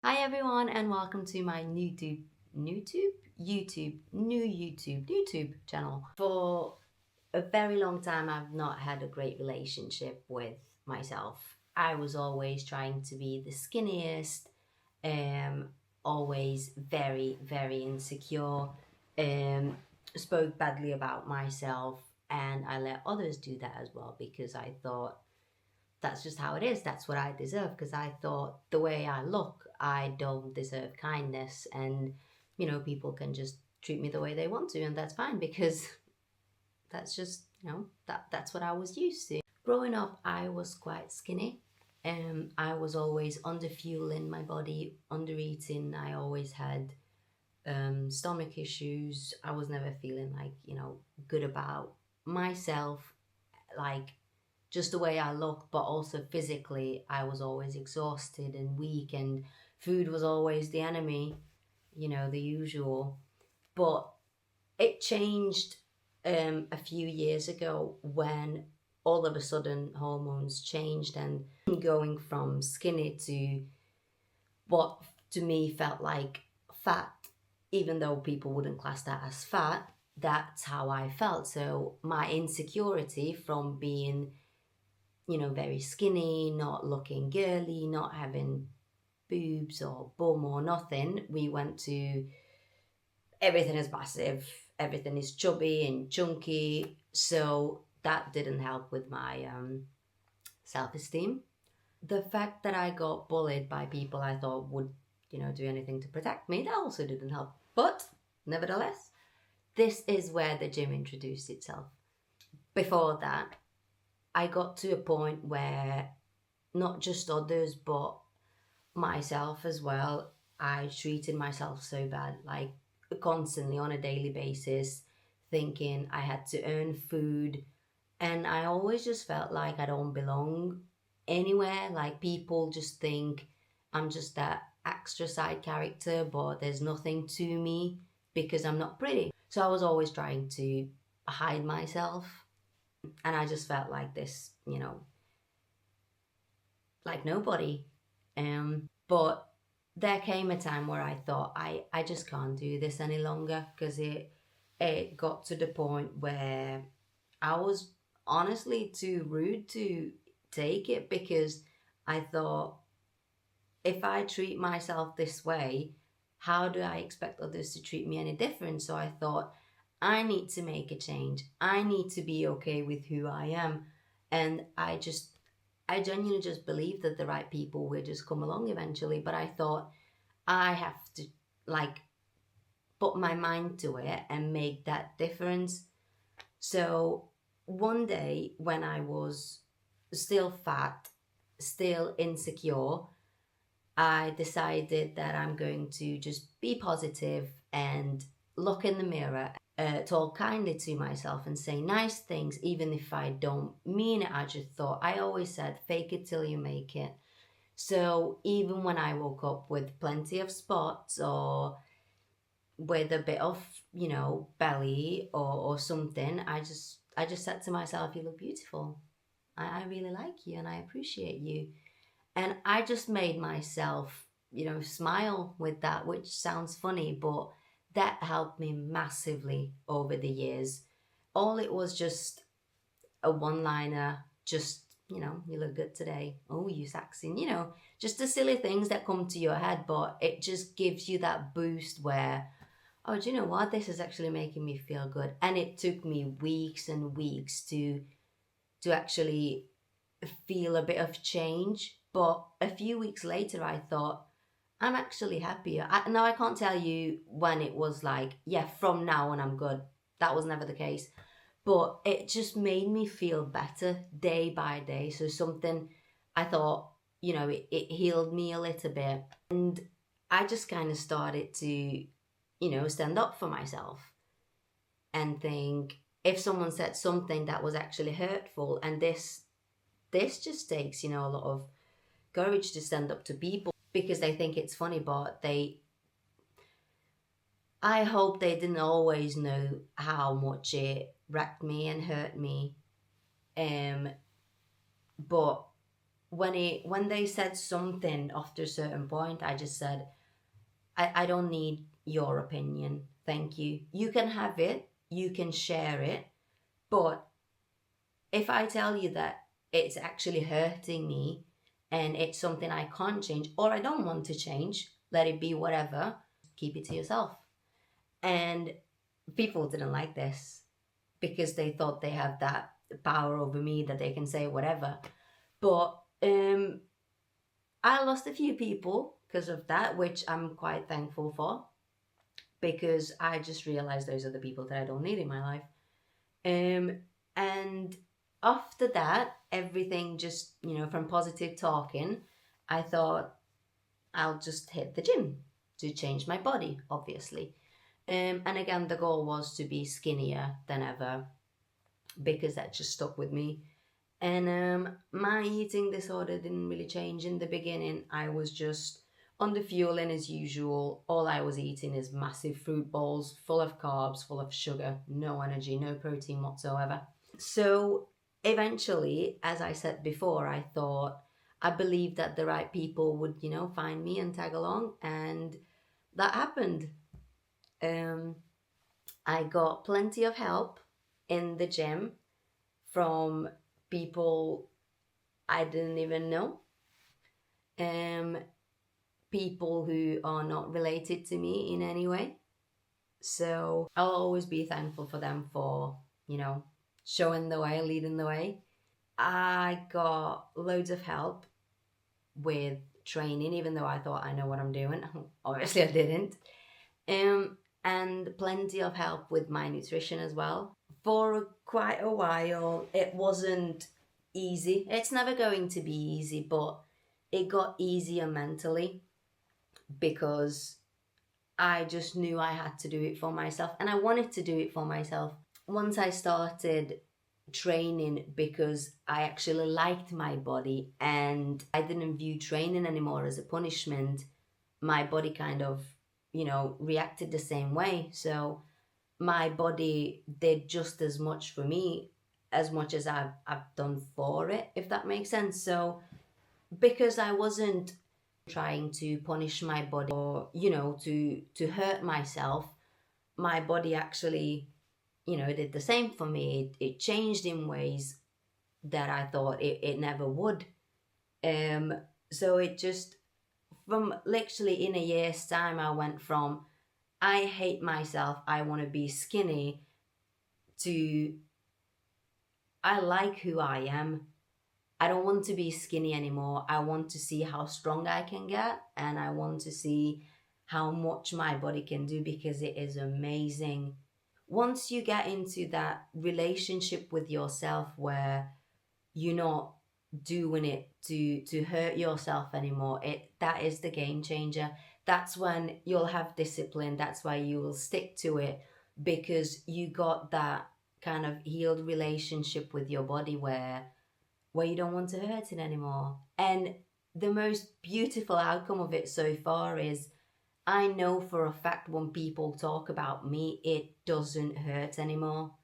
Hi everyone and welcome to my new YouTube channel. For a very long time I've not had a great relationship with myself. I was always trying to be the skinniest, um always very insecure, um spoke badly about myself, and I let others do that as well because I thought that's just how it is. That's what I deserve because I thought the way I look, I don't deserve kindness. And, people can just treat me the way they want to, and that's fine because that's just, that's what I was used to. Growing up, I was quite skinny. I was always under fueling my body, under eating. I always had stomach issues. I was never feeling like, good about myself, like just the way I looked, but also physically, I was always exhausted and weak, and food was always the enemy, the usual. But it changed a few years ago when all of a sudden hormones changed, and going from skinny to what to me felt like fat, even though people wouldn't class that as fat, that's how I felt. So my insecurity from being very skinny, not looking girly, not having boobs or bum or nothing. We went to everything is massive, everything is chubby and chunky. So that didn't help with my self esteem. The fact that I got bullied by people I thought would, do anything to protect me, that also didn't help. But nevertheless, this is where the gym introduced itself. Before that, I got to a point where not just others, but myself as well, I treated myself so bad, like constantly on a daily basis, thinking I had to earn food. And I always just felt like I don't belong anywhere. Like people just think I'm just that extra side character, but there's nothing to me because I'm not pretty. So I was always trying to hide myself. And I just felt like this, like nobody. But there came a time where I thought I just can't do this any longer because it got to the point where I was honestly too rude to take it, because I thought if I treat myself this way, how do I expect others to treat me any different? So I thought I need to make a change. I need to be okay with who I am. And I genuinely just believed that the right people would just come along eventually. But I thought I have to like put my mind to it and make that difference. So one day when I was still fat, still insecure, I decided that I'm going to just be positive and look in the mirror, talk kindly to myself and say nice things, even if I don't mean it. I just thought, I always said, fake it till you make it. So even when I woke up with plenty of spots or with a bit of, belly or something, I just said to myself, you look beautiful. I really like you and I appreciate you. And I just made myself, smile with that, which sounds funny, but that helped me massively over the years. All it was just a one liner, just, you look good today. Oh, you sexy. Just the silly things that come to your head, but it just gives you that boost where, oh, do you know what? This is actually making me feel good. And it took me weeks and weeks to actually feel a bit of change. But a few weeks later, I thought, I'm actually happier. Now, I can't tell you when it was like, yeah, from now on, I'm good. That was never the case. But it just made me feel better day by day. So, something I thought, it healed me a little bit. And I just kind of started to, stand up for myself and think if someone said something that was actually hurtful, and this just takes, a lot of courage to stand up to people because they think it's funny, but I hope they didn't always know how much it wrecked me and hurt me. But when they said something after a certain point, I just said, I don't need your opinion. Thank you. You can have it, you can share it, but if I tell you that it's actually hurting me and it's something I can't change or I don't want to change, let it be whatever, keep it to yourself. And people didn't like this because they thought they have that power over me that they can say whatever. But I lost a few people because of that, which I'm quite thankful for, because I just realized those are the people that I don't need in my life. And after that, everything just, from positive talking, I thought I'll just hit the gym to change my body, obviously. And again, the goal was to be skinnier than ever because that just stuck with me. And my eating disorder didn't really change in the beginning. I was just on the fueling as usual. All I was eating is massive fruit bowls full of carbs, full of sugar, no energy, no protein whatsoever. So eventually, as I said before, I believed that the right people would, find me and tag along, and that happened. I got plenty of help in the gym from people I didn't even know, people who are not related to me in any way. So I'll always be thankful for them for, showing the way, leading the way. I got loads of help with training, even though I thought I know what I'm doing. Obviously, I didn't. And plenty of help with my nutrition as well. For quite a while, it wasn't easy. It's never going to be easy, but it got easier mentally because I just knew I had to do it for myself, and I wanted to do it for myself. Once I started training because I actually liked my body and I didn't view training anymore as a punishment, my body kind of, reacted the same way. So my body did just as much for me as much as I've done for it, if that makes sense. So because I wasn't trying to punish my body or, to hurt myself, my body actually, did the same for me. It changed in ways that I thought it never would. So it just, from literally in a year's time, I went from I hate myself, I want to be skinny, to I like who I am. I don't want to be skinny anymore. I want to see how strong I can get, and I want to see how much my body can do because it is amazing. Once you get into that relationship with yourself where you're not doing it to hurt yourself anymore, that is the game changer. That's when you'll have discipline. That's why you will stick to it, because you got that kind of healed relationship with your body where you don't want to hurt it anymore. And the most beautiful outcome of it so far is I know for a fact when people talk about me, it doesn't hurt anymore.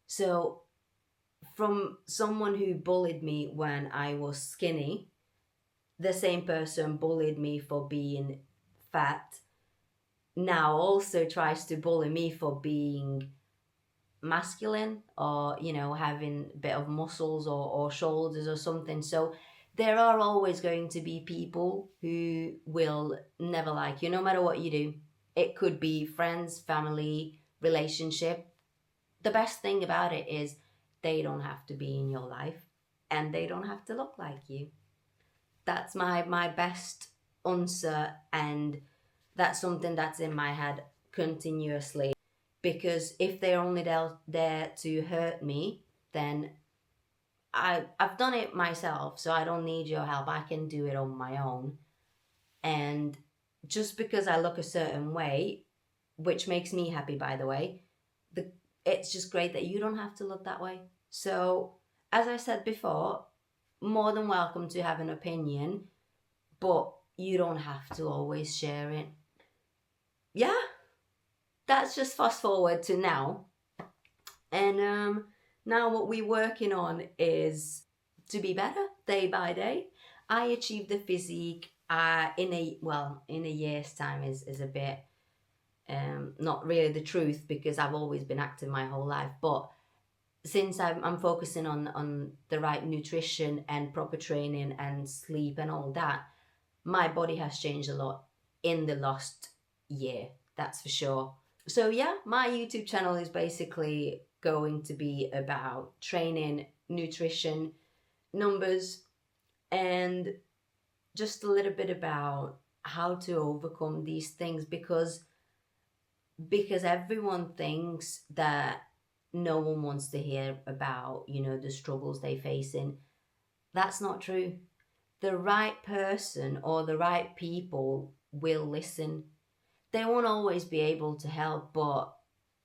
So from someone who bullied me when I was skinny, the same person bullied me for being fat, now also tries to bully me for being masculine or, having a bit of muscles or shoulders or something. So there are always going to be people who will never like you, no matter what you do. It could be friends, family, relationship. The best thing about it is they don't have to be in your life and they don't have to look like you. That's my best answer, and that's something that's in my head continuously. Because if they're only there to hurt me, then I've done it myself, so I don't need your help. I can do it on my own. And just because I look a certain way, which makes me happy, by the way, it's just great that you don't have to look that way. So, as I said before, more than welcome to have an opinion, but you don't have to always share it. Yeah, that's just fast forward to now. And now what we're working on is to be better day by day. I achieved the physique in a year's time is a bit not really the truth, because I've always been active my whole life. But since I'm focusing on the right nutrition and proper training and sleep and all that, my body has changed a lot in the last year, that's for sure. So yeah, my YouTube channel is basically going to be about training, nutrition, numbers, and just a little bit about how to overcome these things, because everyone thinks that no one wants to hear about, the struggles they facing. That's not true. The right person or the right people will listen. They won't always be able to help, but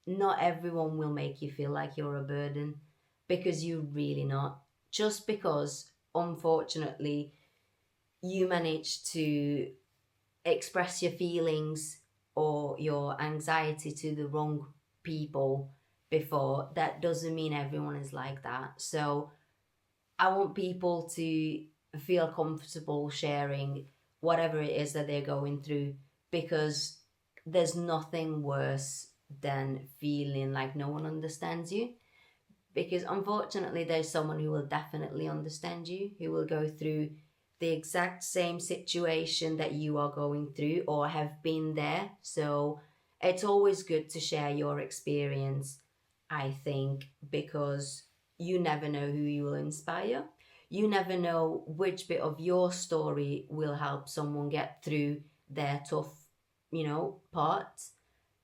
not everyone will make you feel like you're a burden, because you're really not. Just because, unfortunately, you manage to express your feelings or your anxiety to the wrong people before, that doesn't mean everyone is like that. So I want people to feel comfortable sharing whatever it is that they're going through, because there's nothing worse than feeling like no one understands you. Because unfortunately, there's someone who will definitely understand you, who will go through the exact same situation that you are going through or have been there. So it's always good to share your experience, I think, because you never know who you will inspire. You never know which bit of your story will help someone get through their tough, part.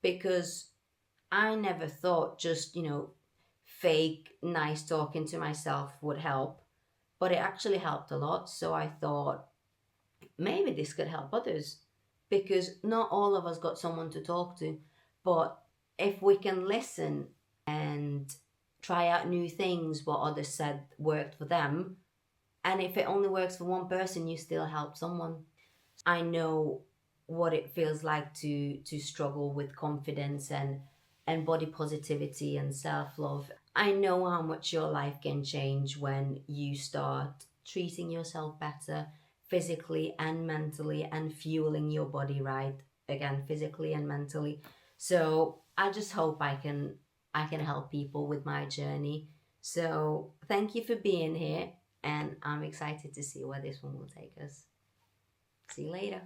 Because I never thought just, fake nice talking to myself would help, but it actually helped a lot. So I thought maybe this could help others, because not all of us got someone to talk to. But if we can listen and try out new things, what others said worked for them, and if it only works for one person, you still help someone. I know what it feels like to struggle with confidence and body positivity and self-love. I know how much your life can change when you start treating yourself better, physically and mentally, and fueling your body right, again, physically and mentally. So I just hope I can help people with my journey. So thank you for being here, and I'm excited to see where this one will take us. See you later.